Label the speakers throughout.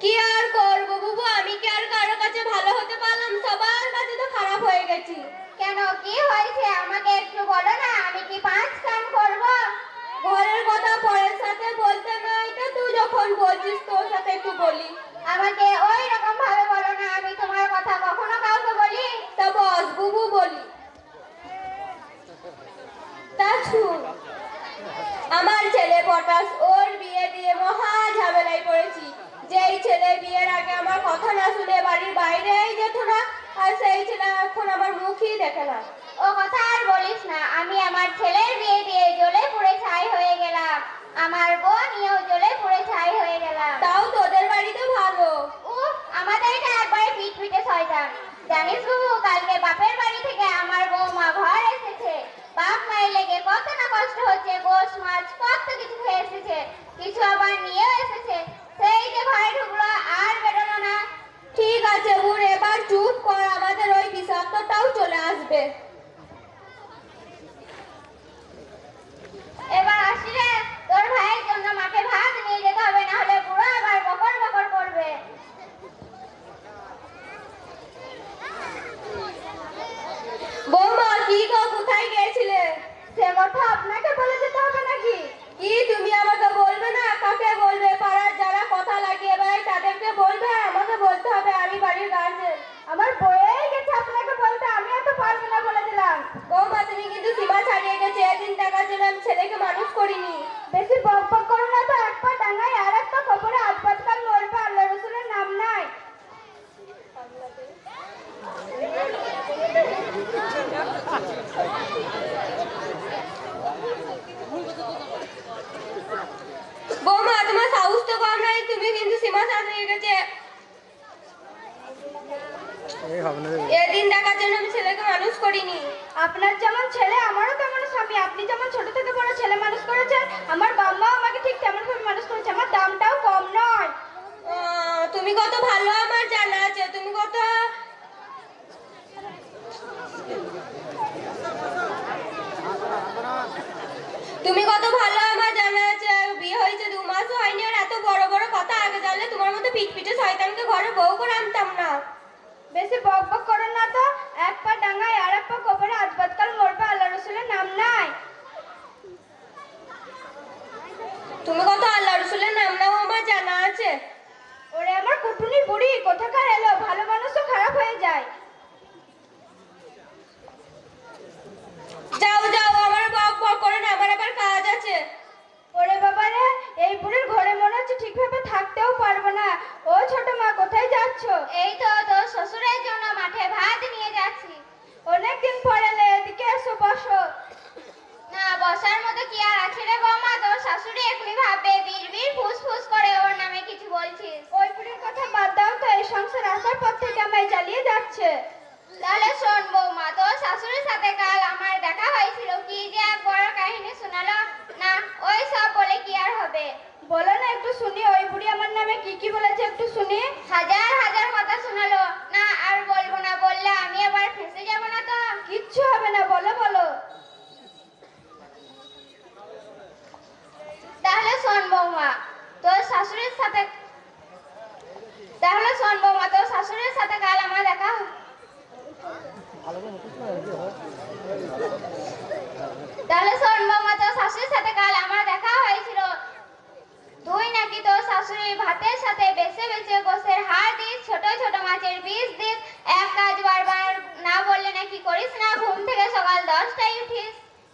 Speaker 1: কি আর করবো বুবু, আমি কি আর কারো কাছে ভালো হতে পারলাম? সবার কাছে তো খারাপ হয়ে গেছি।
Speaker 2: কেন, কি হয়েছে আমাকে একটু বলো না, আমি কি পাঁচ কাম করব?
Speaker 1: ঘরের কথা পরের সাথে বলতে নাই তো, তুই যখন বলছিস তোর সাথে একটু বলি।
Speaker 2: আমাকে ওই রকম ভাবে বলো না, আমি তোমার কথা কখনো কাউকে বলি?
Speaker 1: তা বস বুবু বলি। তা শুন, আমার ছেলে পটাশ, ওর বিয়ে দিয়ে মহা ঝামেলায় পড়েছি। যেই ছেলে বিয়ের আগে আমার কথা না শুনে বাড়ির বাইরেই যেত না, আর সেই ছেলে এখন আমার মুখই দেখে না।
Speaker 2: ও কথা আর বলিস না, আমি আমার ছেলের বিয়ে দিয়ে জ্বলে পুড়ে ছাই হয়ে গেলাম, আমার বোন নিয়েও জ্বলে পুড়ে ছাই হয়ে গেলাম।
Speaker 1: তাও তোদের বাড়িতে ভালো।
Speaker 2: উফ, আমাদের এটা একবারে পিঠ পিঠে শয়তান। জানিস বাবু, কালকে বাপের বাড়ি থেকে আমার বৌমা ঘর এসেছে। বাপ মায়ের লেগে কত না কষ্ট হচ্ছে, গোশ মাছ কত কিছু খেয়ে এসেছে, কিছু আবার নিয়েও এসেছে। সেই যে ঘরে ঢুকলো আর বেরোলো না।
Speaker 1: ঠিক আছে বুড়ে, এবার চুপ কর, আমাদের ওই বিষাক্তটাও চলে আসবে।
Speaker 2: এবার আসি রে, তোর ভাইয়ের জন্য মাঠে ভাত নিয়ে যেতে হবে, না হলে বুড়ো আবার বকর বকর করবে।
Speaker 1: বৌমা কি গো, কোথায় গিয়েছিলে?
Speaker 2: সে কথা আপনাকে বলে যেতে হবে নাকি?
Speaker 1: কি তুমি আমাকে বলবে না? কাকে বলবে? পাড়ার যারা কথা লাগিয়ে বেড়ায় তাদেরকে বলবে, আমাকে বলতে হবে? আমি বাড়ির গার্জেন।
Speaker 2: আমার বয়েই গেছে আপনাকে বলতে, আমি এত পারবো না বলে দিলাম।
Speaker 1: বৌমা তুমি কিন্তু সীমা ছাড়িয়ে গেছে। এদিন টাকার জন্য আমি ছেলেকে মানুষ করিনি।
Speaker 2: বেশি বক বক করো না তো, এক পা ডাঙায় আর এক পা কবরে আজপাতকাল মরবে, আল্লাহ রসুলের নাম নাই।
Speaker 1: বৌমা তোমার সাহস তো কম নাই, তুমি কিন্তু সীমা ছাড়িয়ে গেছে। এদিন টাকার জন্য আমি ছেলেকে মানুষ করিনি।
Speaker 2: আপনার যেমন ছেলে আমারও তেমন স্বামী, আপনি যেমন ছোট থেকে বড় ছেলে মানুষ করেছেন, আমার বাবা আমাকে ঠিক তেমন ভাবে মানুষ করেছে, আমার দামটাও কম নয়।
Speaker 1: তুমি কত ভালো আমার জানা আছে। তুমি কত ভালো আমার জানা আছে। বিয়ে হয়েছে 2 মাসও হয়নি, আর এত বড় বড় কথা। আগে জানলে তোমার মতো পিঠ পিঠে শয়তানকে ঘরে বউ করে আনতাম না।
Speaker 2: বেশি বক বক করেন না তো, এক পা ডাঙায় আর এক পা কবরে আজবাতকাল মরবে, আল্লাহ রসুলের নাম নাই।
Speaker 1: তুমি কত আল্লাহ রসুলের নাম নাও আমার জানা আছে।
Speaker 2: ওরে আমার কুটুনি বুড়ি কোথাকার এলো, ভালো মানুষও খারাপ হয়ে যায়।
Speaker 1: যাও যাও, আমার বক বক করে না, আমার আবার কাজ আছে।
Speaker 2: ওরে বাবা রে, এই বুড়ির ঘরে মনে হচ্ছে ঠিকভাবে থাকতেও পারবো না। ও ছোট মা, কোথায় যাচ্ছ? এই তো তোর শ্বশুরের জন্য মাঠে ভাত নিয়ে যাচ্ছি। অনেকদিন পরে এলে, এদিকে এসো, বসো। না, বসার মতো কি আর আছে রে বৌমা, তোর শাশুড়ি এখনই ভাববে বিড়বিড় ফুসফুস করে ওর নামে কিছু বলছিস। ওই বুড়ির কথা বাদ দাও তো, এই সংসার আসার পর থেকে আমায় জ্বালিয়ে যাচ্ছে। তাহলে শোন বৌমা, তোর শাশুড়ির সাথে কাল আমার দেখা হয়েছিল, কি যে এক বড় কাহিনী শোনালো না। ওই সব বলে কি আর হবে? বলো না একটু শুনি, ওই বুড়ি আমার নামে কি কি বলেছে একটু শুনি। হাজার হাজার কথা শোনালো না, আর বলবো না, বললে আমি আবার ফেঁসে যাবো না তো? কিচ্ছু হবে না, বলো বলো। তাহলে শোন বৌমা, তোর শাশুড়ির সাথে কাল আমার দেখা হয়েছিল। তুই নাকি তোর শাশুড়ির ভাতের সাথে বেছে বেছে গোশের হাড় দিস, ছোট ছোট মাছের বীজ দিস, এক কাজ বারবার না বললে নাকি করিস না, ঘুম থেকে সকাল 10টায় উঠিস।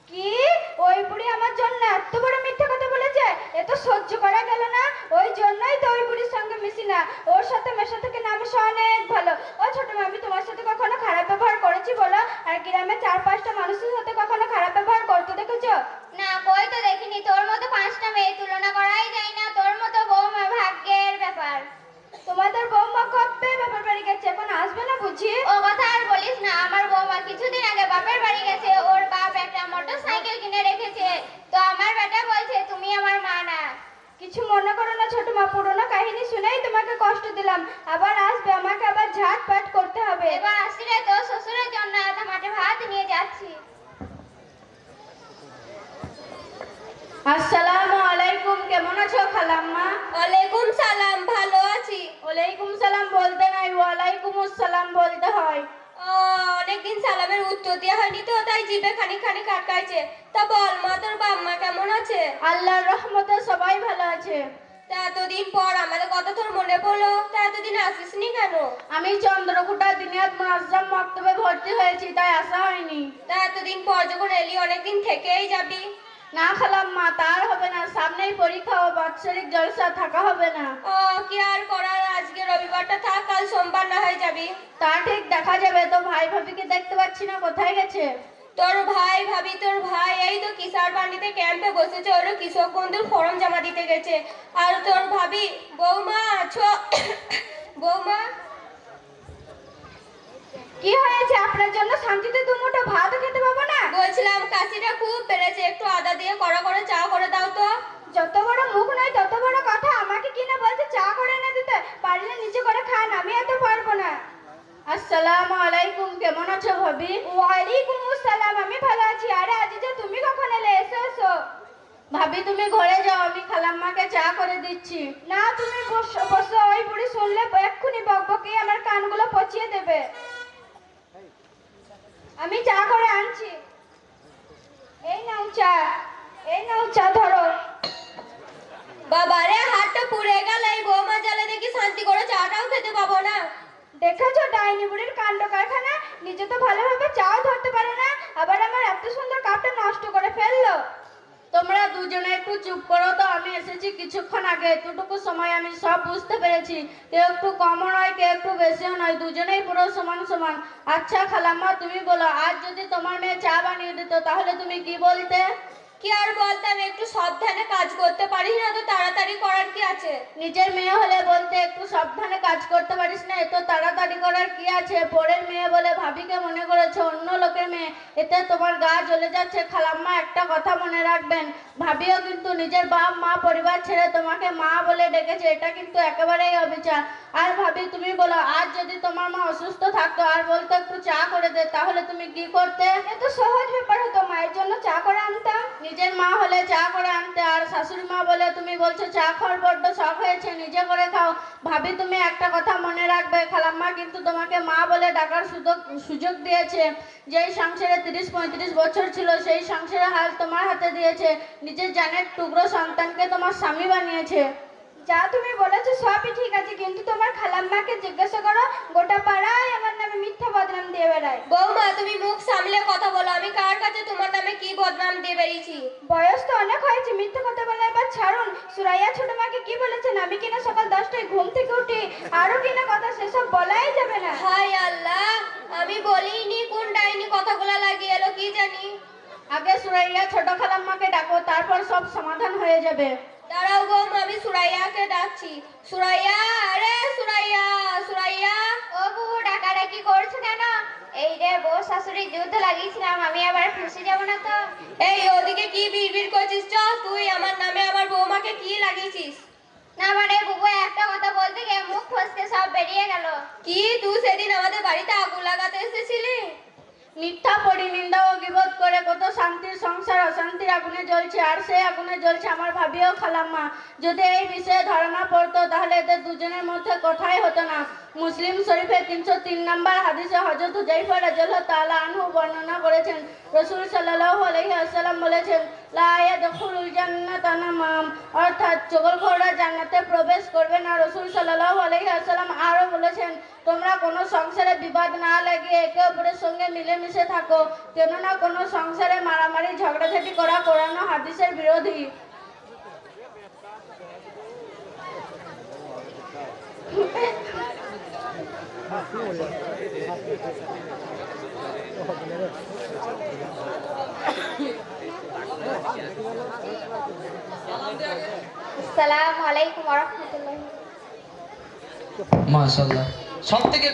Speaker 2: কি? ওই বুড়ি আমার জন্য এত বড় মিথ্যা কথা বলেছে? এ তো সহ্য করা গেল না। ওই জন্যই তো ওই বুড়ির সঙ্গে মিশি না, ওর সাথে মেশা থেকে না মেশা অনেক ভালো। ও ছোট মা, আমি তোমার সাথে কখনো খারাপ ব্যবহার করেছি বলো? আর গ্রামে 4-5টা মানুষের সাথে কখনো খারাপ ব্যবহার করতে দেখেছো? না, কই তো দেখিনি। তোর মতো 5টা মেয়ে তুলনা করাই যায় না, তোর মতো বৌমা ভাগ্যের ব্যাপার। তোমাদের বৌমা কবে বাপের বাড়ি গেছে, এখন আসবে না বুঝি? ও কথা আর বলিস না, আমার বৌমা কিছুদিন আগে বাপের বাড়ি গেছে। ওর বাপ একটা মোটরসাইকেল কিনে রেখেছে, তো আমার বেটা বলছে তুমি আমার মা না। কিছু মনে করো না ছোট মা, পুরোনো কাহিনী শুনেই তোমাকে কষ্ট দিলাম। আবার আসবে, আমাকে আবার ঝাটপাট করতে হবে। এবার আসি রে, তোর শ্বশুরের জন্য আধা মাঠে ভাত নিয়ে যাচ্ছি।
Speaker 3: আসসালামু আলাইকুম, কেমন আছো খালাম্মা?
Speaker 1: ওয়ালাইকুম সালাম, ভালো আছি।
Speaker 3: ও ওয়ালাইকুম সালাম বলতে নাই, ওয়ালাইকুম আসসালাম বলতে হয়।
Speaker 1: অনেকদিন সালামের উত্তর দেওয়া হয়নি তো, তাই জিভে খানিক খানিক আটকাইছে। তা বল মা, তোর বাপ মা কেমন আছে?
Speaker 3: আল্লাহর রহমতে সবাই ভালো আছে।
Speaker 1: তা এতদিন পর আমাদের কথা তোর মনে পড়লো, তা এতদিন আসিসনি কেন?
Speaker 3: আমি চন্দ্রকুটা দিনিয়াত মুনাজ্জাম মক্তবে ভর্তি হয়েছি, তাই আসা হয়নি।
Speaker 1: তা এতদিন পর যখন এলি, অনেকদিন থেকেই যাবি।
Speaker 3: না খালাম্মা, তার হবে না, সামনেই পরীক্ষা ও বাৎসরিক জলসা, থাকা হবে না।
Speaker 1: কি আর করার, আজকে রবিবারটা থাক, কাল সোমবার না হয়ে যাবি।
Speaker 3: তা ঠিক, দেখা যাবে। তো ভাই ভাবিকে দেখতে পাচ্ছি না, কোথায় গেছে?
Speaker 1: তোর ভাই ভাবি, তোর ভাই এই তো কিষার বান্ডিতে ক্যাম্পে বসেছে, ওর কৃষক বন্ধুর ফর্ম জমা দিতে গেছে। আর তোর ভাবি, বৌমা আছো? বৌমা,
Speaker 3: কি হয়েছে? আপনার জন্য শান্তিতে দুমুঠো ভাত খেতে পাবো না?
Speaker 1: বলছিলাম কাশিটা খুব বেড়েছে, একটু আদা দিয়ে কড়া করে চা করে দাও তো।
Speaker 3: যত বড় মুখ নয় তত বড় কথা, আমাকে কিনা বলছে চা করে এনে দিতে। পারলে নিচে করে খান, আমি এত পারবো না। আসসালামু আলাইকুম, কেমন আছো ভাবি? ওয়ালাইকুম আসসালাম, আমি ভালো আছি। আরে আজিজা, তুমি কখন এলে? এসো এসো। ভাবি তুমি ঘরে যাও, আমি খালাম্মাকে চা করে দিচ্ছি। না, তুমি বসো বসো, ওই বুড়ি শুনলে এক্ষুনি বকবকি আমার কানগুলো পচিয়ে দেবে। আমি চা করে আনছি। এই নাও চা, এই নাও চা ধরো।
Speaker 1: বাবারে, হাতটা পুড়ে গেল, এই বৌমা জ্বালে দেখি শান্তি করে চাটাও খেতে পাবো না।
Speaker 3: দেখেছো ডাইনি বুড়ির কাণ্ড কারখানা, নিজে তো ভালোভাবে চাও ধরতে পারে না, আবার আমার এত সুন্দর কাপটা নষ্ট করে ফেললো। তোমরা দুজনে একটু চুপ করো তো, আমি এসেছি কিছুক্ষণ আগে, এতটুকু সময় আমি সব বুঝতে পেরেছি। কেউ একটু কমও নয়, কেউ একটু বেশিও নয়, দুজনেই পুরো সমান সমান। আচ্ছা খালাম্মা, তুমি বলো, আজ যদি তোমার মেয়ে চা বানিয়ে দিত, তাহলে তুমি কি বলতে?
Speaker 1: কি আর বলতাম, একটু সাবধানে কাজ করতে পারিস না তো, তাড়াতাড়ি করার কি আছে?
Speaker 3: নিজের মেয়ে হলে বলতে একটু সাবধানে কাজ করতে পারিস না, এত তাড়াতাড়ি করার কি আছে? পরের মেয়ে বলে ভাবিকে মনে করেছো, অন্য লোকের মেয়ে, এতে তোমার গা জ্বলে যাচ্ছে। খালাম্মা, একটা কথা মনে রাখবেন, ভাবিও কিন্তু নিজের বাপ মা পরিবার ছেড়ে তোমাকে মা বলে ডেকেছে, এটা কিন্তু একেবারেই অবিচার। আর ভাবি তুমি বলো, আজ যদি তোমার মা অসুস্থ থাকতো আর বলতো একটু চা করে দে, তাহলে তুমি কি করতে? এত সহজ ব্যাপার হতো, মায়ের জন্য চা করে আনতাম। নিজের মা হলে চা করে আনতে, আর শাশুড়ি মা বলে তুমি বলছো চা খাওয়ার বড্ড শখ হয়েছে, নিজে করে খাও। ভাবি তুমি একটা কথা মনে রাখবে, খালাম্মা কিন্তু তোমাকে মা বলে ডাকার সুযোগ দিয়েছে। যেই সংসারে 30-35 বছর ছিল, সেই সংসারে হাল তোমার হাতে দিয়েছে। নিজের জানের টুকরো সন্তানকে তোমার স্বামী বানিয়েছে। যা তুমি বলেছো সবই ঠিক আছে, কিন্তু তোমার খালাম্মাকে জিজ্ঞাসা করো, গোটা পাড়ায় আমার নামে মিথ্যা বদনাম দিয়ে বেড়ায়।
Speaker 1: বৌমা, তুমি মুখ সামলে কথা বলো, আমি কার কাছে তোমার নামে কি বদনাম দিয়ে বেরিয়েছি?
Speaker 3: বয়স তো অনেক হয়েছে, মিথ্যা কথা বলে এবার ছাড়ুন। সুরাইয়া ছোট মাকে কি বলেছেন, আমি কিনা সকাল 10টায় ঘুম থেকে উঠি, আরো কিনা কথা, সেসব বলাই যাবে না।
Speaker 1: হায় আল্লাহ, আমি বলিনি, কোন ডাইনি কথাগুলো লাগিয়ে এলো কি জানি।
Speaker 3: আগে সুরাইয়া ছোট খালাম্মাকে ডাকো, তারপর সব সমাধান হয়ে যাবে।
Speaker 1: দাঁড়াও বৌমা, আমি সুরাইয়াকে ডাকছি। সুরাইয়া, আরে সুরাইয়া, সুরাইয়া।
Speaker 2: ও বুবু, ডাকাডাকি করছো কেন? এই রে বউ শাশুড়ি যুদ্ধ লাগিয়েছিলাম, আমি আবার ফেঁসে যাব না তো?
Speaker 1: এই ওদিকে কি বিড়বিড় করছিস? চ, তুই আমার নামে আমার বৌমাকে কি লাগিয়েছিস?
Speaker 2: না মানে বুবু, একটা কথা বলতে গিয়ে মুখ ফসকে সব বেরিয়ে গেল।
Speaker 1: কি, তুই সেদিন আমাদের বাড়িতে আগুন লাগাতে এসেছিলি?
Speaker 3: মিথ্যা পরি নিন্দা ও গীবত করে কত শান্তির সংসার অশান্তির আগুনে জ্বলছে, আর সেই আগুনে জ্বলছে আমার ভাবি ও খালাম্মা। যদি এই বিষয়ে ধারণা পড়তো, তাহলে এদের দুজনের মধ্যে কথাই হতো না। মুসলিম শরীফে 303 নম্বর হাদিসে হযরত হুযায়ফা রাদিয়াল্লাহু তাআলা আনহু বর্ণনা করেছেন, রাসূল সাল্লাল্লাহু আলাইহি ওয়াসাল্লাম বলেছেন, লা ইয়াদখুলুল জান্নাতা নামাম, অর্থাৎ চগলখোররা জান্নাতে প্রবেশ করবে না। রাসূল সাল্লাল্লাহু আলাইহি ওয়াসাল্লাম আরো বলেছেন, তোমরা কোনো সংসারে বিবাদ না লাগিয়ে একে অপরের সঙ্গে মিলেমিশে থাকো, কেননা কোনো সংসারে মারামারি ঝগড়াঝাটি করা কোরআন ও হাদিসের বিরোধী।
Speaker 2: আসসালামু আলাইকুম ওয়া রাহমাতুল্লাহি।
Speaker 4: মাশাআল্লাহ। সবথেকে